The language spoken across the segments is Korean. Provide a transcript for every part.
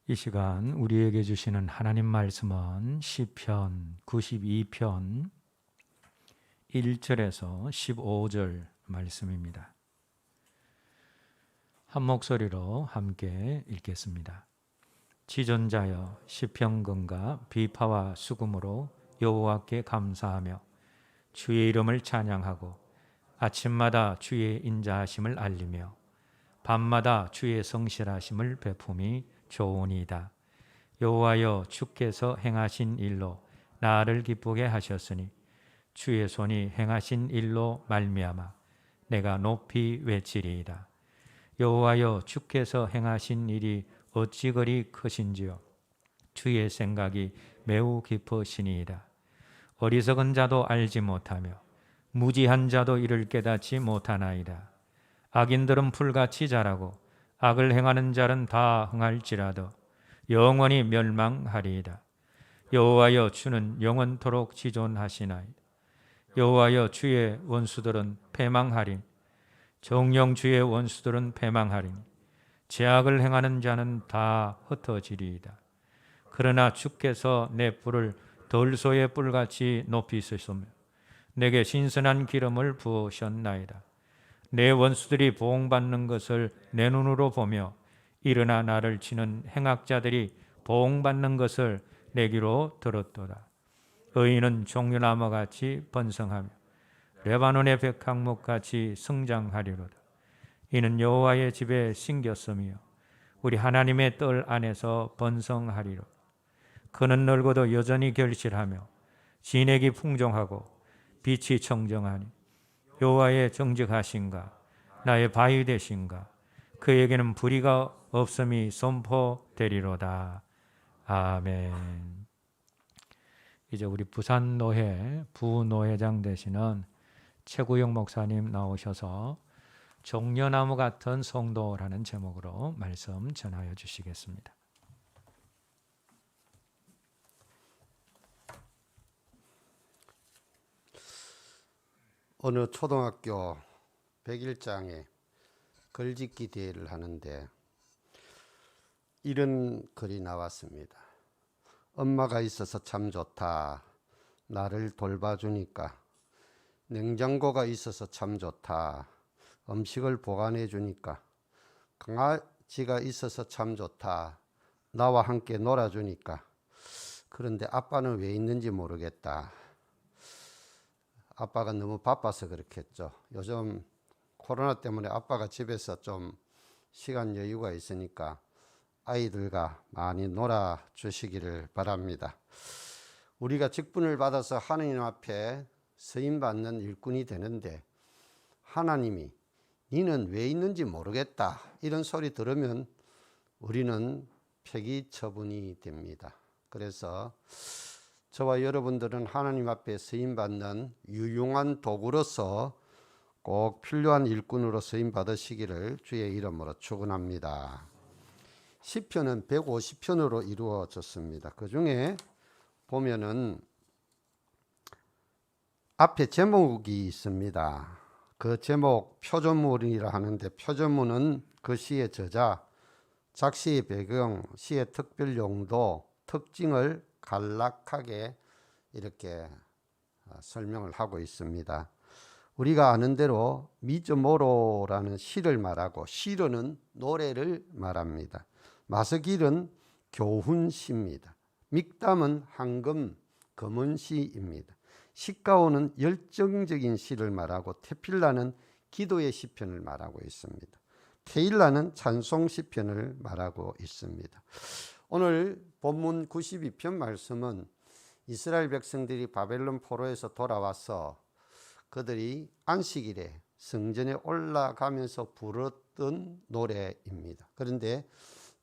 이 시간 우리에게 주시는 하나님 말씀은 시편 92편 1절에서 15절 말씀입니다. 한 목소리로 함께 읽겠습니다. 지존자여 시편금과 비파와 수금으로 여호와께 감사하며 주의 이름을 찬양하고 아침마다 주의 인자하심을 알리며 밤마다 주의 성실하심을 베품이 좋으니이다. 여호와여 주께서 행하신 일로 나를 기쁘게 하셨으니 주의 손이 행하신 일로 말미암아 내가 높이 외치리이다. 여호와여 주께서 행하신 일이 어찌 그리 크신지요. 주의 생각이 매우 깊으시니이다. 어리석은 자도 알지 못하며 무지한 자도 이를 깨닫지 못하나이다. 악인들은 풀같이 자라고 악을 행하는 자는 다 흥할지라도 영원히 멸망하리이다. 여호와여 주는 영원토록 지존하시나이다. 여호와여 주의 원수들은 패망하리니 정령 주의 원수들은 패망하리니 죄악을 행하는 자는 다 흩어지리이다. 그러나 주께서 내 뿔을 덜소의 뿔같이 높이시소며 내게 신선한 기름을 부으셨나이다. 내 원수들이 보응받는 것을 내 눈으로 보며 일어나 나를 치는 행악자들이 보응받는 것을 내 귀로 들었도다. 의인은 종려나무같이 번성하며 레바논의 백향목같이 성장하리로다. 이는 여호와의 집에 심겼으며 우리 하나님의 뜰 안에서 번성하리로다. 그는 넓어도 여전히 결실하며 진액이 풍성하고 빛이 청정하니 여호와의 정직하신가 나의 바위 되신가 그에게는 불의가 없음이 선포되리로다. 아멘. 이제 우리 부산노회 부노회장 되시는 최구영 목사님 나오셔서 종려나무 같은 성도라는 제목으로 말씀 전하여 주시겠습니다. 어느 초등학교 100일장에 글짓기 대회를 하는데 이런 글이 나왔습니다. 엄마가 있어서 참 좋다. 나를 돌봐주니까. 냉장고가 있어서 참 좋다. 음식을 보관해 주니까. 강아지가 있어서 참 좋다. 나와 함께 놀아주니까. 그런데 아빠는 왜 있는지 모르겠다. 아빠가 너무 바빠서 그렇겠죠. 요즘 코로나 때문에 아빠가 집에서 좀 시간 여유가 있으니까 아이들과 많이 놀아주시기를 바랍니다. 우리가 직분을 받아서 하나님 앞에 쓰임받는 일꾼이 되는데 하나님이 니는 왜 있는지 모르겠다 이런 소리 들으면 우리는 폐기 처분이 됩니다. 그래서 저와 여러분들은 하나님 앞에 쓰임받는 유용한 도구로서 꼭 필요한 일꾼으로 쓰임받으시기를 주의 이름으로 축원합니다. 시편은 150편으로 이루어졌습니다. 그 중에 보면은 앞에 제목이 있습니다. 그 제목 표전문이라 하는데 표전문은 그 시의 저자, 작시의 배경, 시의 특별 용도, 특징을 간략하게 이렇게 설명을 하고 있습니다. 우리가 아는 대로 미즈모로라는 시를 말하고 시로는 노래를 말합니다. 마스길은 교훈시입니다. 믹담은 황금, 금은시입니다. 시가오는 열정적인 시를 말하고 테필라는 기도의 시편을 말하고 있습니다. 테일라는 찬송 시편을 말하고 있습니다. 오늘 본문 92편 말씀은 이스라엘 백성들이 바벨론 포로에서 돌아와서 그들이 안식일에 성전에 올라가면서 부르던 노래입니다. 그런데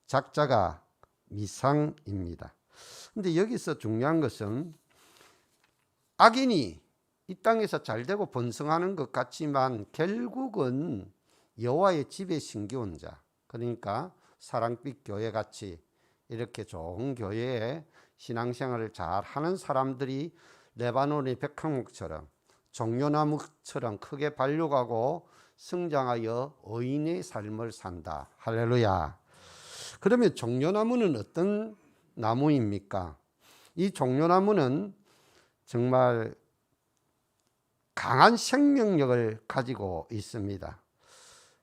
작자가 미상입니다. 그런데 여기서 중요한 것은 악인이 이 땅에서 잘되고 번성하는 것 같지만 결국은 여호와의 집에 심겨온 자, 그러니까 사랑빛 교회같이 이렇게 좋은 교회에 신앙생활을 잘 하는 사람들이 레바논의 백향목처럼 종려나무처럼 크게 발육하고 성장하여 의인의 삶을 산다. 할렐루야. 그러면 종려나무는 어떤 나무입니까? 이 종려나무는 정말 강한 생명력을 가지고 있습니다.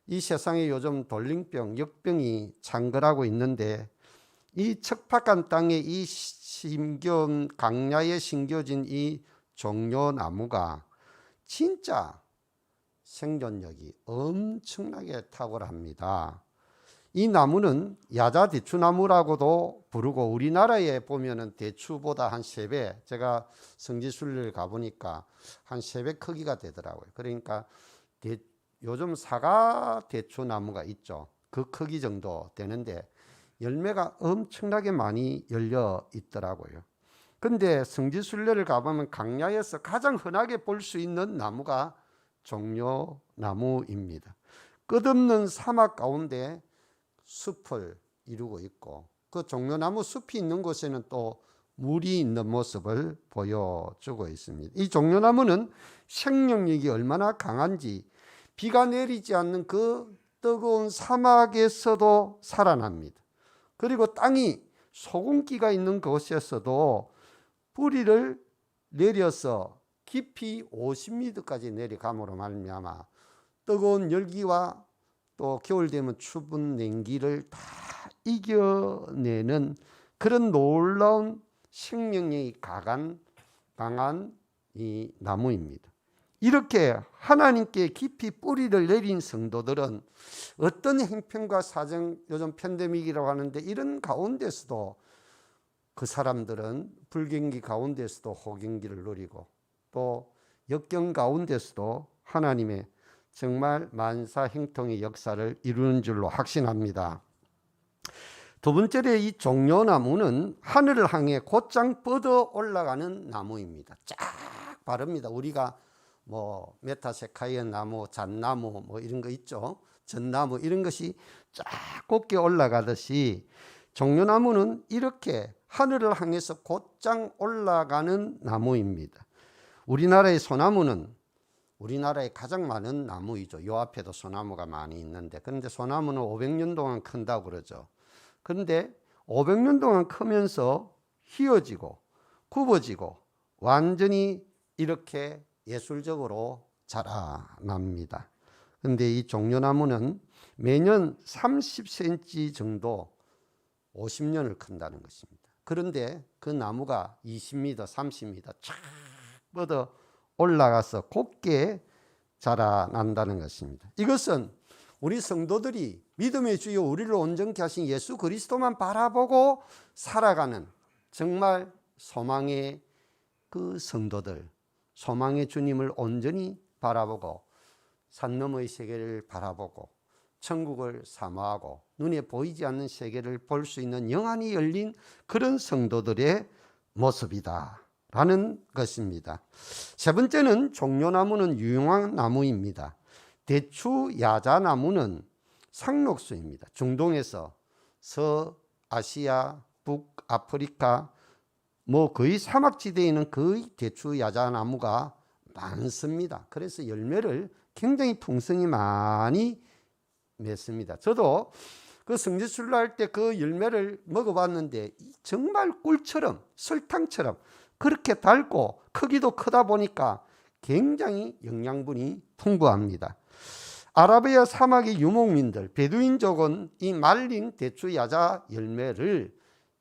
이 세상에 요즘 돌림병, 역병이 창궐하고 있는데 이 척박한 땅에 이 심겨운 강야에 심겨진 이 종려나무가 진짜 생존력이 엄청나게 탁월합니다. 이 나무는 야자대추나무라고도 부르고 우리나라에 보면은 대추보다 한 3배, 제가 성지순례를 가보니까 한 3배 크기가 되더라고요. 그러니까 요즘 사과 대추나무가 있죠. 그 크기 정도 되는데 열매가 엄청나게 많이 열려 있더라고요. 근데 성지순례를 가보면 강야에서 가장 흔하게 볼 수 있는 나무가 종려나무입니다. 끝없는 사막 가운데 숲을 이루고 있고 그 종려나무 숲이 있는 곳에는 또 물이 있는 모습을 보여주고 있습니다. 이 종려나무는 생명력이 얼마나 강한지 비가 내리지 않는 그 뜨거운 사막에서도 살아납니다. 그리고 땅이 소금기가 있는 곳에서도 뿌리를 내려서 깊이 50m까지 내려감으로 말미암아 뜨거운 열기와 또 겨울 되면 추운 냉기를 다 이겨내는 그런 놀라운 생명력이 강한 이 나무입니다. 이렇게 하나님께 깊이 뿌리를 내린 성도들은 어떤 형편과 사정, 요즘 팬데믹이라고 하는데 이런 가운데서도 그 사람들은 불경기 가운데서도 호경기를 누리고 또 역경 가운데서도 하나님의 정말 만사형통의 역사를 이루는 줄로 확신합니다. 두 번째로 이 종려나무는 하늘을 향해 곧장 뻗어 올라가는 나무입니다. 쫙 바릅니다. 우리가 뭐 메타세카이어 나무, 잣나무 뭐 이런 거 있죠. 전나무 이런 것이 쫙 곱게 올라가듯이 종려나무는 이렇게 하늘을 향해서 곧장 올라가는 나무입니다. 우리나라의 소나무는 우리나라에 가장 많은 나무이죠. 요 앞에도 소나무가 많이 있는데 그런데 소나무는 500년 동안 큰다고 그러죠. 그런데 500년 동안 크면서 휘어지고 굽어지고 완전히 이렇게 예술적으로 자라납니다. 그런데 이 종려나무는 매년 30cm 정도 50년을 큰다는 것입니다. 그런데 그 나무가 20m, 30m 쫙 뻗어 올라가서 곱게 자라난다는 것입니다. 이것은 우리 성도들이 믿음의 주여 우리를 온전케 하신 예수 그리스도만 바라보고 살아가는 정말 소망의 그 성도들, 소망의 주님을 온전히 바라보고 산 너머의 세계를 바라보고 천국을 사모하고 눈에 보이지 않는 세계를 볼 수 있는 영안이 열린 그런 성도들의 모습이다 라는 것입니다. 세 번째는 종려나무는 유용한 나무입니다. 대추 야자나무는 상록수입니다. 중동에서 서아시아, 북아프리카 뭐 거의 사막지대에 있는 거의 대추 야자나무가 많습니다. 그래서 열매를 굉장히 풍성히 많이 맺습니다. 저도 그 성지순례 할 때 그 열매를 먹어봤는데 정말 꿀처럼 설탕처럼 그렇게 달고 크기도 크다 보니까 굉장히 영양분이 풍부합니다. 아라비아 사막의 유목민들 베두인족은 이 말린 대추 야자 열매를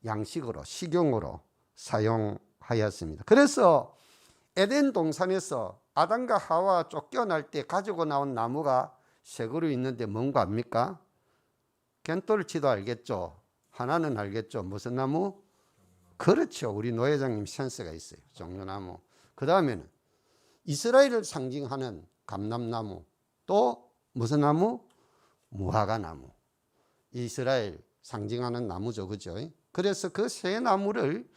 양식으로 식용으로 사용하였습니다. 그래서 에덴 동산에서 아담과 하와 쫓겨날 때 가지고 나온 나무가 세 그루 있는데 뭔가 압니까? 겐톨치도 알겠죠? 하나는 알겠죠? 무슨 나무? 그렇죠. 우리 노 회장님 센스가 있어요. 종려나무. 그 다음에는 이스라엘을 상징하는 감람나무. 또 무슨 나무? 무화과나무. 이스라엘 상징하는 나무죠. 그죠? 그래서 그 세 나무를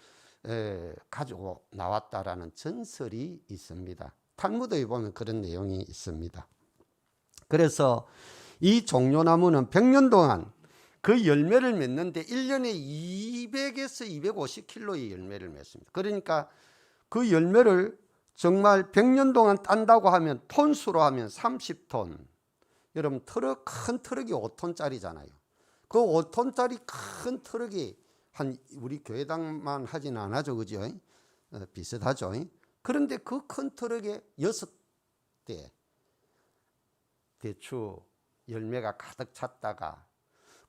가지고 나왔다라는 전설이 있습니다. 탈무드에 보면 그런 내용이 있습니다. 그래서 이 종려나무는 100년 동안 그 열매를 맺는데 1년에 200에서 250kg의 열매를 맺습니다. 그러니까 그 열매를 정말 100년 동안 딴다고 하면 톤수로 하면 30톤. 여러분 큰 트럭이 5톤짜리잖아요. 그 5톤짜리 큰 트럭이 한 우리 교회당만 하진 않아죠, 그죠? 비슷하죠. 그런데 그 큰 트럭에 6대 대추 열매가 가득 찼다가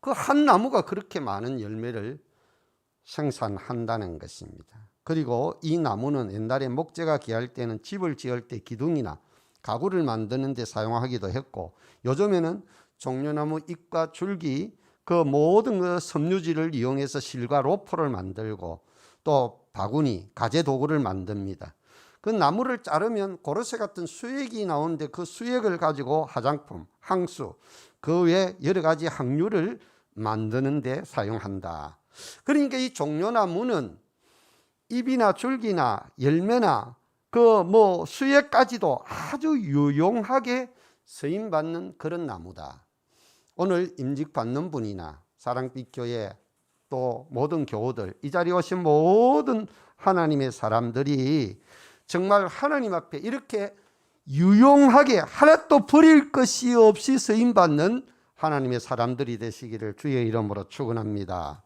그 한 나무가 그렇게 많은 열매를 생산한다는 것입니다. 그리고 이 나무는 옛날에 목재가 귀할 때는 집을 지을 때 기둥이나 가구를 만드는 데 사용하기도 했고, 요즘에는 종려나무 잎과 줄기 그 모든 그 섬유질을 이용해서 실과 로프를 만들고 또 바구니, 가재 도구를 만듭니다. 그 나무를 자르면 고로쇠 같은 수액이 나오는데 그 수액을 가지고 화장품, 향수, 그 외 여러 가지 항류를 만드는 데 사용한다. 그러니까 이 종려나무는 잎이나 줄기나 열매나 그 뭐 수액까지도 아주 유용하게 쓰임받는 그런 나무다. 오늘 임직 받는 분이나 사랑빛 교회 또 모든 교우들, 이 자리에 오신 모든 하나님의 사람들이 정말 하나님 앞에 이렇게 유용하게 하나도 버릴 것이 없이 쓰임받는 하나님의 사람들이 되시기를 주의 이름으로 축원합니다.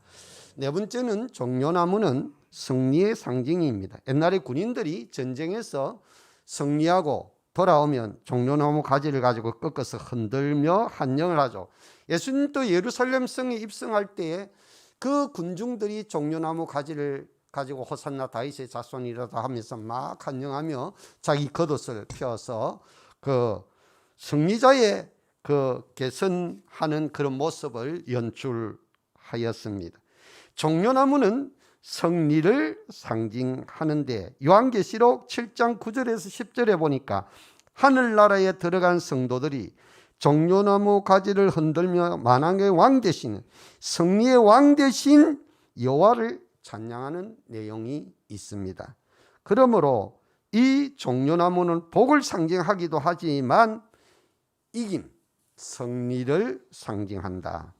네 번째는 종려나무는 승리의 상징입니다. 옛날에 군인들이 전쟁에서 승리하고 돌아오면 종려나무 가지를 가지고 꺾어서 흔들며 환영을 하죠. 예수님도 예루살렘 성에 입성할 때에 그 군중들이 종려나무 가지를 가지고 호산나 다윗의 자손이라다 하면서 막 환영하며 자기 겉옷을 펴서 그 승리자의 그 개선하는 그런 모습을 연출하였습니다. 종려나무는 승리를 상징하는데 요한계시록 7장 9절에서 10절에 보니까 하늘나라에 들어간 성도들이 종려나무 가지를 흔들며 만왕의 왕 되신 승리의 왕 되신 여호와를 찬양하는 내용이 있습니다. 그러므로 이 종려나무는 복을 상징하기도 하지만 이김, 승리를 상징한다.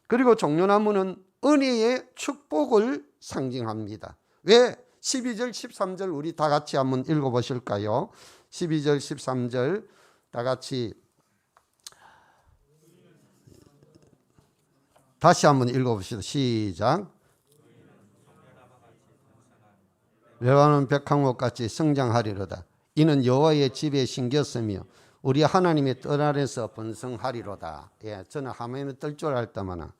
그리고 종려나무는 은혜의 축복을 상징합니다. 왜? 12절 13절 우리 다 같이 한번 읽어보실까요? 12절 13절 다 같이 다시 한번 읽어봅시다. 시작. 레바논 백향목같이 성장하리로다. 이는 여호와의 집에 심겼으며 우리 하나님의 뜰 아래서 번성하리로다. 예, 저는 하면은 뜰 줄 알았다마나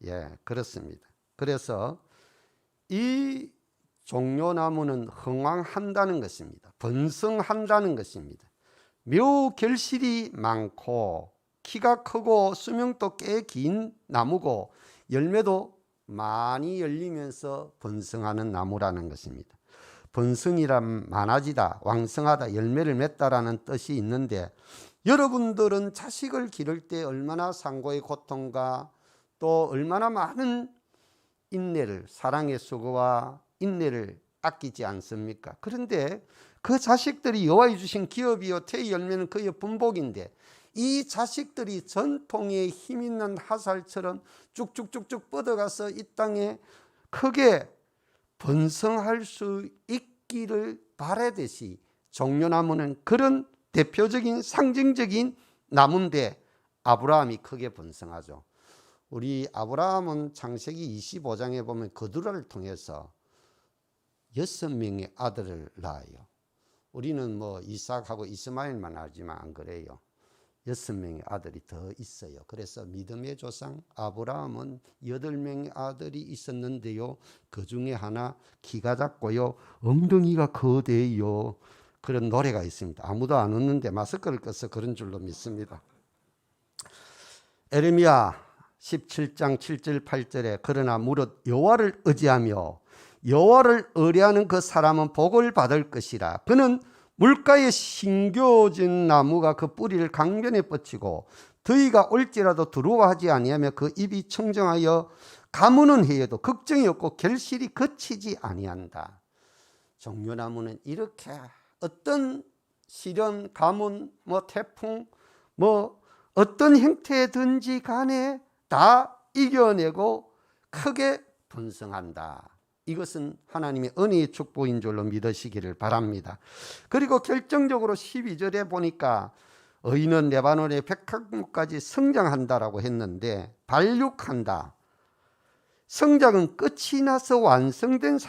예, 그렇습니다. 그래서 이 종려나무는 흥왕한다는 것입니다. 번성한다는 것입니다. 매우 결실이 많고 키가 크고 수명도 꽤 긴 나무고 열매도 많이 열리면서 번성하는 나무라는 것입니다. 번성이란 많아지다, 왕성하다, 열매를 맺다라는 뜻이 있는데 여러분들은 자식을 기를 때 얼마나 상고의 고통과 또 얼마나 많은 인내를, 사랑의 수고와 인내를 아끼지 않습니까? 그런데 그 자식들이 여호와의 주신 기업이요 태의 열매는 그의 분복인데 이 자식들이 전통의 힘 있는 화살처럼 쭉쭉쭉쭉 뻗어가서 이 땅에 크게 번성할 수 있기를 바라듯이 종려나무는 그런 대표적인 상징적인 나무인데 아브라함이 크게 번성하죠. 우리 아브라함은 창세기 25장에 보면 거두라를 통해서 6명의 아들을 낳아요. 우리는 뭐 이삭하고 이스마엘만 알지만 안 그래요. 6명의 아들이 더 있어요. 그래서 믿음의 조상 아브라함은 8명의 아들이 있었는데요. 그 중에 하나 키가 작고요. 엉덩이가 거대해요. 그런 노래가 있습니다. 아무도 안 웃는데 마스크를 껴서 그런 줄로 믿습니다. 에레미야 17장 7절 8절에 그러나 무릇 여호와를 의지하며 여호와를 의뢰하는 그 사람은 복을 받을 것이라. 그는 물가에 심겨진 나무가 그 뿌리를 강변에 뻗치고 더위가 올지라도 두려워하지 아니하며 그 입이 청정하여 가무는 해에도 걱정이 없고 결실이 거치지 아니한다. 종려나무는 이렇게 어떤 시련, 가뭄, 뭐 태풍, 뭐 어떤 형태든지 간에 다 이겨내고 크게 번성한다. 이것은 하나님의 은혜의 축복인 줄로 믿으시기를 바랍니다. 그리고 결정적으로 12절에 보니까 의인은 레바논의 백합목까지 성장한다라고 했는데 발육한다. 성장은 끝이 나서 완성된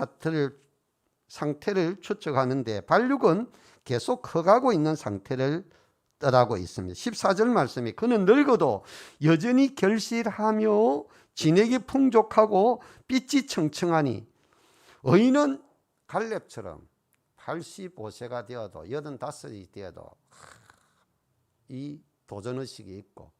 상태를 추측하는데 발육은 계속 커가고 있는 상태를 뜻하고 있습니다. 14절 말씀이 그는 늙어도 여전히 결실하며 진액이 풍족하고 빛이 청청하니 의인은 갈렙처럼 85세가 되어도 85이 되어도 이 도전의식이 있고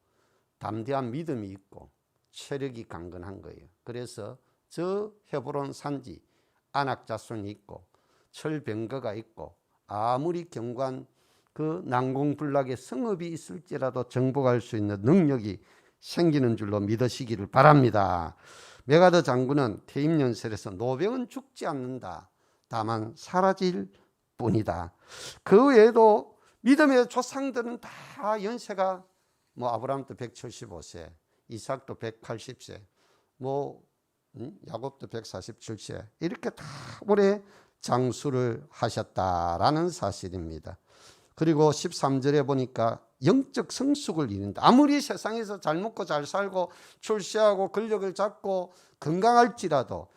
담대한 믿음이 있고 체력이 강건한 거예요. 그래서 저 헤브론 산지 안악자손이 있고 철병거가 있고 아무리 견고한 그 난공불락의 성읍이 있을지라도 정복할 수 있는 능력이 생기는 줄로 믿으시기를 바랍니다. 메가더 장군은 퇴임연설에서 노병은 죽지 않는다. 다만 사라질 뿐이다. 그 외에도 믿음의 조상들은 다 연세가 아브라함도 175세, 이삭도 180세, 야곱도 147세 이렇게 다 오래 장수를 하셨다라는 사실입니다. 그리고 13절에 보니까 영적 성숙을 이룬다. 아무리 세상에서 잘 먹고 잘 살고 출세하고 권력을 잡고 건강할지라도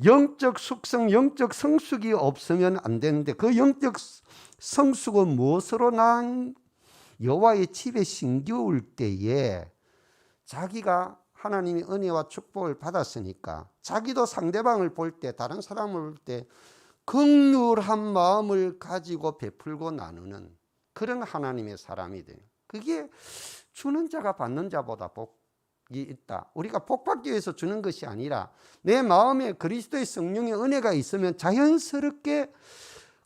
영적 숙성, 영적 성숙이 없으면 안 되는데 그 영적 성숙은 무엇으로 난 여호와의 집에 신겨올 때에 자기가 하나님의 은혜와 축복을 받았으니까 자기도 상대방을 볼 때 다른 사람을 볼 때 긍휼한 마음을 가지고 베풀고 나누는 그런 하나님의 사람이 돼요. 그게 주는 자가 받는 자보다 복이 있다. 우리가 복 받기 위해서 주는 것이 아니라 내 마음에 그리스도의 성령의 은혜가 있으면 자연스럽게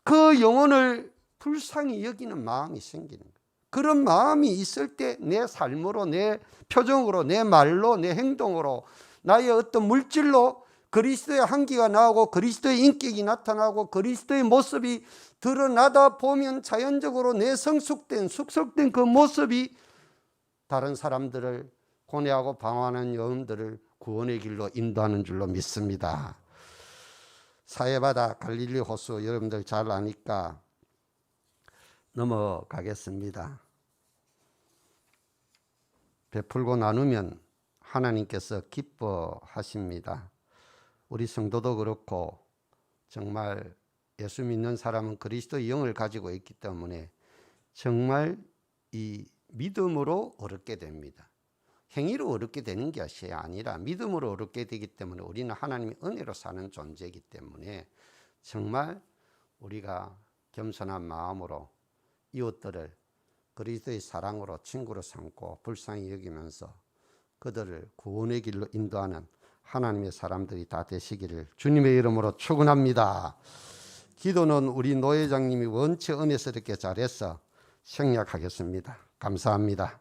그 영혼을 불쌍히 여기는 마음이 생기는 거예요. 그런 마음이 있을 때 내 삶으로, 내 표정으로, 내 말로, 내 행동으로, 나의 어떤 물질로 그리스도의 향기가 나오고 그리스도의 인격이 나타나고 그리스도의 모습이 드러나다 보면 자연적으로 내 숙성된 그 모습이 다른 사람들을 고뇌하고 방황하는 영혼들을 구원의 길로 인도하는 줄로 믿습니다. 사해바다 갈릴리 호수 여러분들 잘 아니까 넘어가겠습니다. 베풀고 나누면 하나님께서 기뻐하십니다. 우리 성도도 그렇고 정말 예수 믿는 사람은 그리스도의 영을 가지고 있기 때문에 정말 이 믿음으로 얻게 됩니다. 행위로 얻게 되는 것이 아니라 믿음으로 얻게 되기 때문에 우리는 하나님의 은혜로 사는 존재이기 때문에 정말 우리가 겸손한 마음으로 이웃들을 그리스도의 사랑으로 친구로 삼고 불쌍히 여기면서 그들을 구원의 길로 인도하는 하나님의 사람들이 다 되시기를 주님의 이름으로 축원합니다. 기도는 우리 노회장님이 원체 은혜스럽게 잘해서 생략하겠습니다. 감사합니다.